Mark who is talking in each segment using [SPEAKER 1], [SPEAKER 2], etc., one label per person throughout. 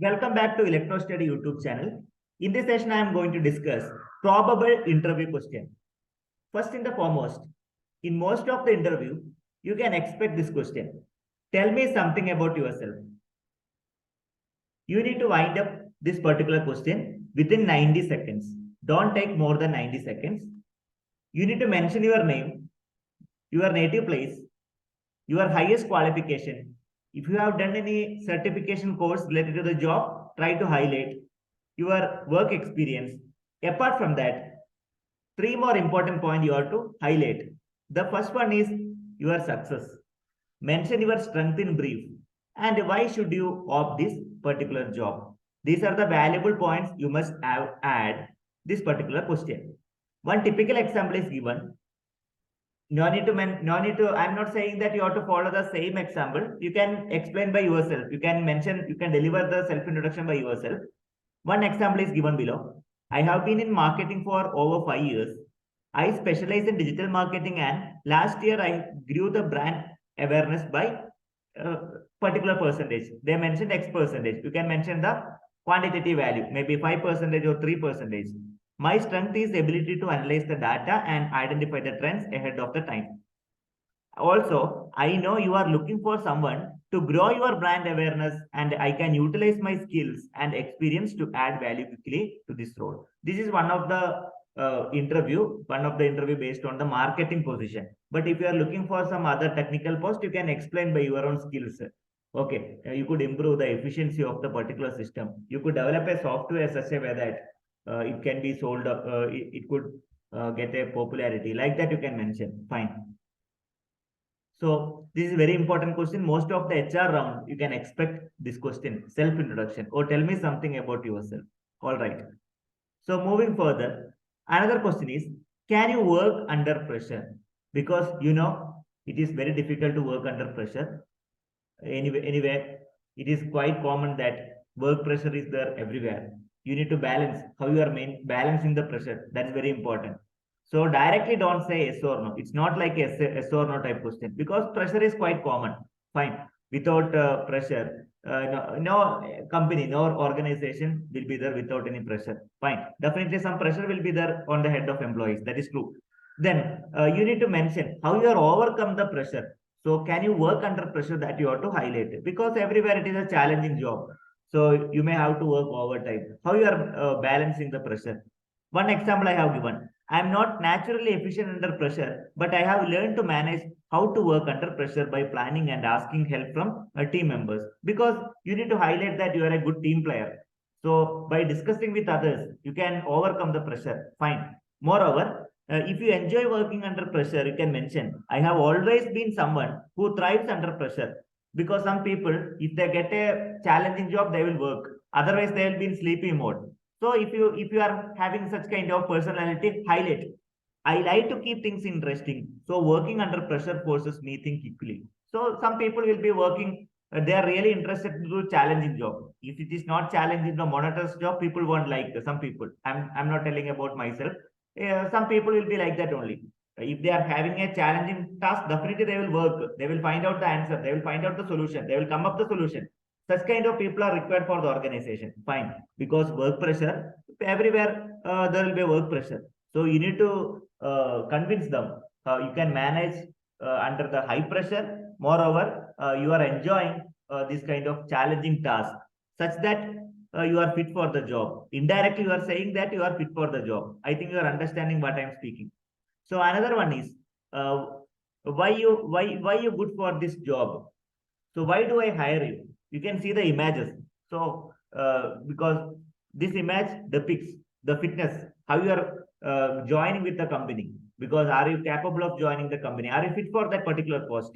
[SPEAKER 1] Welcome back to Electrostudy YouTube channel. In this session, I am going to discuss probable interview question. First and the foremost, in most of the interview, you can expect this question. Tell me something about yourself. You need to wind up this particular question within 90 seconds. Don't take more than 90 seconds. You need to mention your name, your native place, your highest qualification. If you have done any certification course related to the job, try to highlight your work experience. Apart from that, three more important points you have to highlight. The first one is your success. Mention your strength in brief and why should you opt this particular job. These are the valuable points you must add this particular question. One typical example is given. I'm not saying that you have to follow the same example. You can explain by yourself. You can deliver the self-introduction by yourself. One example is given below. I have been in marketing for over 5 years. I specialize in digital marketing and last year I grew the brand awareness by particular percentage. They mentioned X percentage. You can mention the quantitative value, maybe 5% or 3%. My strength is ability to analyze the data and identify the trends ahead of the time. Also, I know you are looking for someone to grow your brand awareness and I can utilize my skills and experience to add value quickly to this role. This is one of the interview based on the marketing position. But if you are looking for some other technical post, you can explain by your own skills. Okay, you could improve the efficiency of the particular system. You could develop a software such a way that it can be sold, it could get a popularity like that you can mention. Fine. So this is a very important question. Most of the HR round, you can expect this question, self-introduction, or tell me something about yourself. All right. So moving further, another question is, can you work under pressure? Because it is very difficult to work under pressure. Anyway, it is quite common that work pressure is there everywhere. You need to balance how you are balancing the pressure. That's very important. So directly don't say yes or no. It's not like yes or no type question because pressure is quite common. Fine. Without pressure, no company, no organization will be there without any pressure. Fine. Definitely some pressure will be there on the head of employees. That is true. Then you need to mention how you are overcome the pressure. So can you work under pressure, that you have to highlight it because everywhere it is a challenging job. So you may have to work overtime. How you are balancing the pressure. One example I have given. I am not naturally efficient under pressure, but I have learned to manage how to work under pressure by planning and asking help from team members. Because you need to highlight that you are a good team player. So by discussing with others, you can overcome the pressure. Fine. Moreover, if you enjoy working under pressure, you can mention, I have always been someone who thrives under pressure. Because some people, if they get a challenging job, they will work. Otherwise, they will be in sleepy mode. So if you are having such kind of personality, highlight. I like to keep things interesting. So working under pressure forces me think quickly. So some people will be working. They are really interested to do challenging job. If it is not challenging, the monotonous job, people won't like some people. I'm not telling about myself. Some people will be like that only. If they are having a challenging task, definitely they will work. They will find out the answer. They will find out the solution. They will come up the solution. Such kind of people are required for the organization. Fine. Because work pressure, everywhere there will be work pressure. So you need to convince them. You can manage under the high pressure. Moreover, you are enjoying this kind of challenging task such that you are fit for the job. Indirectly, you are saying that you are fit for the job. I think you are understanding what I am speaking. So another one is why you good for this job? So why do I hire you? You can see the images. So because this image depicts the fitness, how you are joining with the company. Because are you capable of joining the company? Are you fit for that particular post?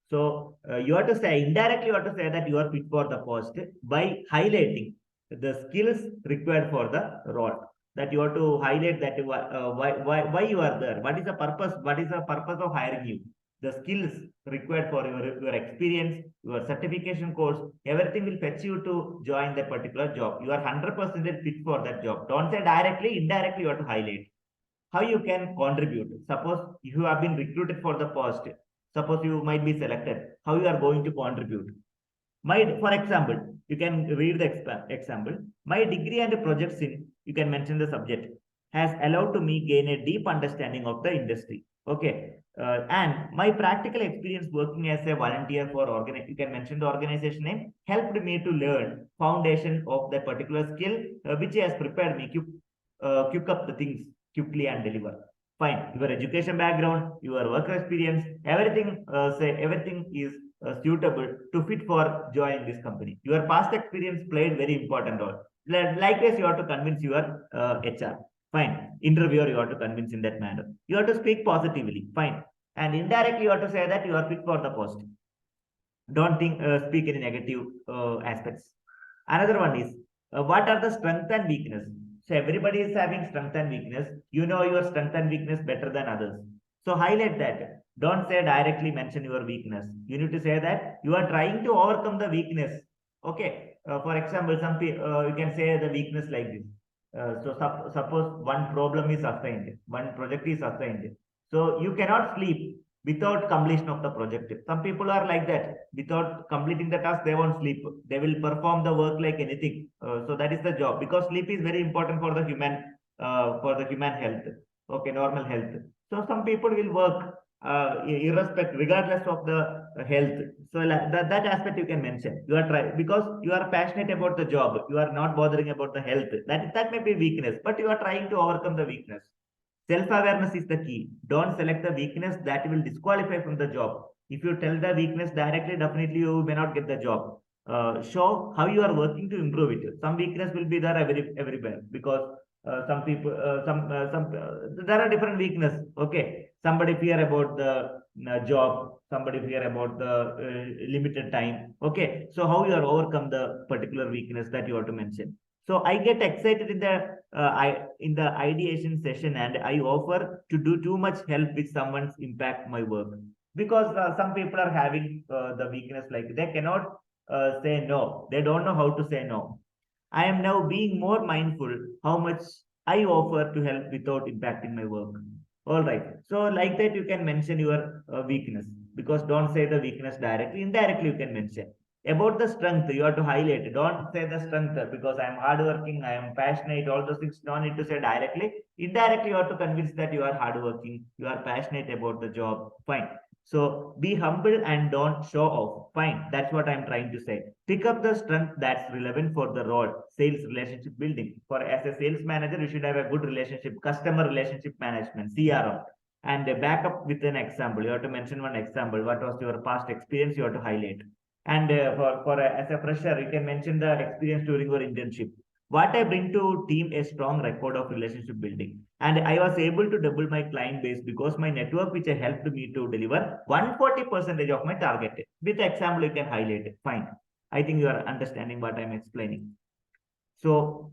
[SPEAKER 1] So you have to say indirectly, you have to say that you are fit for the post by highlighting the skills required for the role. That you have to highlight that why you are there. What is the purpose? What is the purpose of hiring you? The skills required for your experience, your certification course, everything will fetch you to join that particular job. You are 100% fit for that job. Don't say directly, indirectly you have to highlight. How you can contribute. Suppose you have been recruited for the post, suppose you might be selected, how you are going to contribute. For example, you can read the example. My degree and projects in, you can mention the subject, has allowed to me gain a deep understanding of the industry. Okay. And my practical experience working as a volunteer for you can mention the organization name, helped me to learn foundation of that particular skill, which has prepared me to cook up the things quickly and deliver. Fine. Your education background, your work experience, everything is suitable to fit for joining this company. Your past experience played very important role. Likewise, you have to convince your HR. Fine. Interviewer, you have to convince in that manner. You have to speak positively. Fine. And indirectly, you have to say that you are fit for the post. Don't speak any negative aspects. Another one is what are the strength and weakness? So everybody is having strength and weakness. You know your strength and weakness better than others. So highlight that. Don't say directly mention your weakness. You need to say that you are trying to overcome the weakness. Okay. For example, you can say the weakness like this. Suppose one problem is assigned, one project is assigned. So you cannot sleep without completion of the project. Some people are like that. Without completing the task, they won't sleep. They will perform the work like anything. So that is the job, because sleep is very important for the human health. Okay, normal health. So some people will work regardless of the health. So that aspect you can mention. You are trying because you are passionate about the job. You are not bothering about the health. That may be weakness, but you are trying to overcome the weakness. Self-awareness is the key. Don't select the weakness that will disqualify from the job. If you tell the weakness directly, definitely you may not get the job. Show how you are working to improve it. Some weakness will be there everywhere, because there are different weakness. Okay, somebody fear about the job, somebody fear about the limited time. Okay, so how you are overcome the particular weakness that you have to mention. So I get excited in the ideation session, and I offer to do too much help with someone's impact my work, because some people are having the weakness like they cannot say no. They don't know how to say no. I am now being more mindful how much I offer to help without impacting my work. All right. So like that, you can mention your weakness, because don't say the weakness directly. Indirectly, you can mention about the strength. You have to highlight it. Don't say the strength because I am hardworking, I am passionate. All those things don't need to say directly. Indirectly, you have to convince that you are hardworking, you are passionate about the job. Fine. So be humble and don't show off. Fine. That's what I'm trying to say. Pick up the strength that's relevant for the role. Sales relationship building. For as a sales manager, you should have a good relationship, customer relationship management, CRM. And back up with an example. You have to mention one example. What was your past experience? You have to highlight. And as a fresher, you can mention the experience during your internship. What I bring to team a strong record of relationship building. And I was able to double my client base because my network, which helped me to deliver 140% of my target. With example, you can highlight it. Fine. I think you are understanding what I'm explaining. So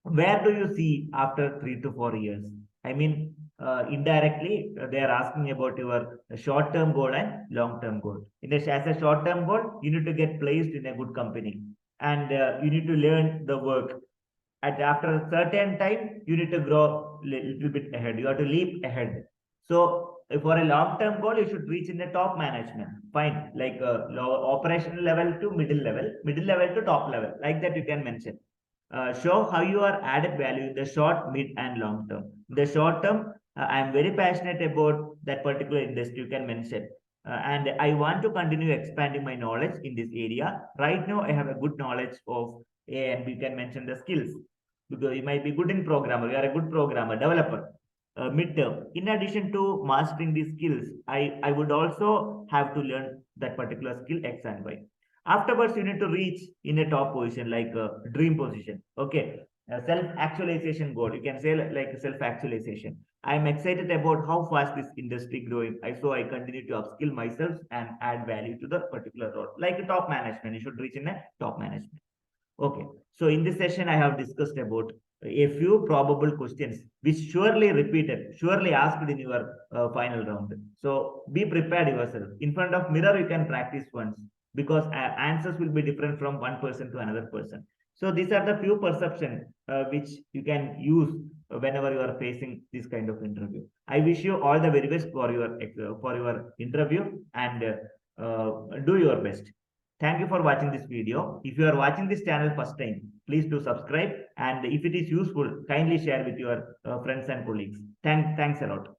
[SPEAKER 1] where do you see after 3 to 4 years? I mean, indirectly, they are asking about your short-term goal and long-term goal. As a short-term goal, you need to get placed in a good company, and you need to learn the work. And after a certain time, you need to grow a little bit ahead. You have to leap ahead. So for a long-term goal, you should reach in the top management. Fine, like operational level to middle level to top level. Like that, you can mention. Show how you are added value in the short, mid, and long term. In the short term, I am very passionate about that particular industry. You can mention. And I want to continue expanding my knowledge in this area. Right now, I have a good knowledge of A, and we can mention the skills, because you might be good in programmer. You are a good programmer, developer. Midterm. In addition to mastering these skills, I would also have to learn that particular skill X and Y. Afterwards, you need to reach in a top position, like a dream position. Okay. Self-actualization goal. You can say like self-actualization. I'm excited about how fast this industry growing. So I continue to upskill myself and add value to the particular role. Like top management, you should reach in a top management. Okay. So in this session, I have discussed about a few probable questions which surely repeated, surely asked in your final round. So be prepared yourself. In front of mirror, you can practice once, because answers will be different from one person to another person. So these are the few perceptions which you can use whenever you are facing this kind of interview. I wish you all the very best for your interview, and do your best. Thank you for watching this video. If you are watching this channel first time, please do subscribe. And if it is useful, kindly share with your friends and colleagues. Thanks a lot.